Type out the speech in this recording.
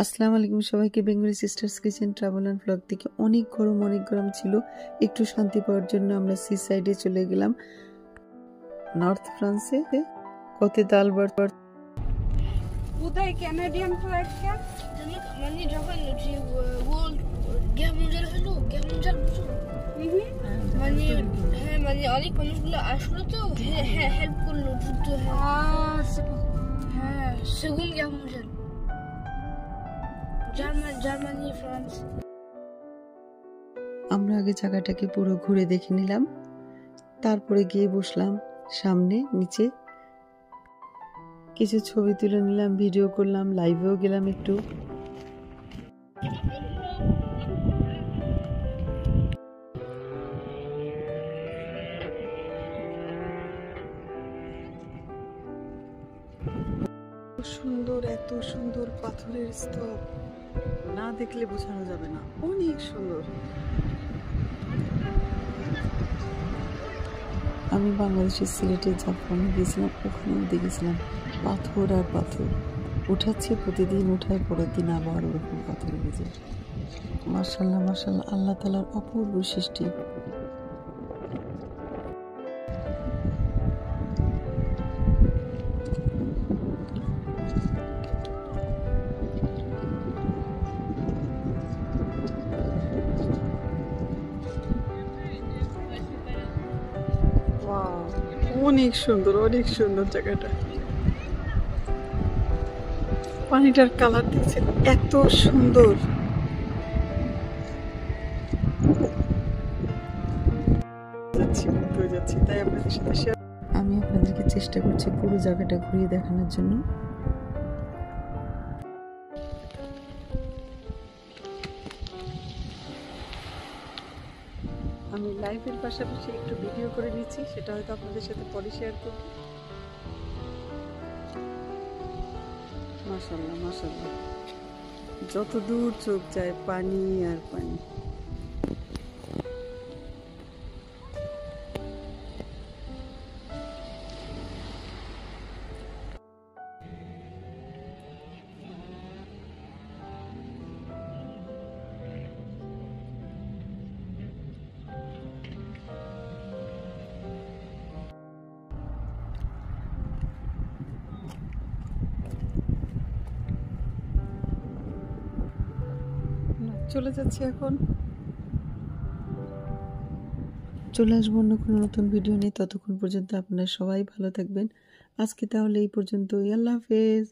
আসসালামু আলাইকুম সবাইকে। Bengali sisters kitchen travel and blog থেকে অনেক গরম ছিল। একটু শান্তি পাওয়ার জন্য আমরা সি সাইডে চলে গেলাম, নর্থ ফ্রান্সে, কোতে দালবার্ট। কোথায় ক্যানাডিয়ান ফ্ল্যাগটা মানে যখন ওয়ার্ল্ড গেম মঞ্জাল হলো, গেম মঞ্জাল বুঝো মানে হ্যাঁ মানে অনেক মানুষগুলো আসলো তো হেল্প করলো যুদ্ধ। হ্যাঁ সেগুন গেম মঞ্জাল জার্মানি ফ্রান্স। আমরা আগে জায়গাটাকে পুরো ঘুরে দেখে নিলাম, তারপরে গিয়ে বসলাম সামনে নিচে, কিছু ছবি তুলে নিলাম, ভিডিও করলাম, লাইভেও গেলাম একটু। সুন্দর, এত সুন্দর পাথরের স্তূপ না দেখলে বোঝানো যাবে না, অনেক সুন্দর। আমি বাংলাদেশের সিলেটে জাফলংয়ে গিয়েছিলাম, ওখানেও দেখেছিলাম পাথর আর পাথর উঠাচ্ছে, প্রতিদিন উঠায়, পরের দিন আবার ওরকম পাথর ভেজে। মাশাআল্লাহ মাশাআল্লাহ, আল্লাহ তাআলার অপূর্ব সৃষ্টি। অনেক সুন্দর, অনেক সুন্দর জায়গাটা। পানিটার কালার দেখছেন, এত সুন্দর। যাচ্ছি তাই আপনাদের সাথে শেয়ার। আমি আপনাদেরকে চেষ্টা করছি পুরো জায়গাটা ঘুরিয়ে দেখানোর জন্য। আমি লাইভের পাশাপাশি একটু ভিডিও করে নিচ্ছি, সেটা হয়তো আপনাদের সাথে পরে শেয়ার করব। মাশাআল্লাহ মাশাআল্লাহ, যত দূর চোখ যায় পানি আর পানি। চলে যাচ্ছি এখন, চলে আসবো অন্য কোনো নতুন ভিডিও নিয়ে। ততক্ষণ পর্যন্ত আপনারা সবাই ভালো থাকবেন। আজকে তাহলে এই পর্যন্তই, আল্লাহ হাফেজ।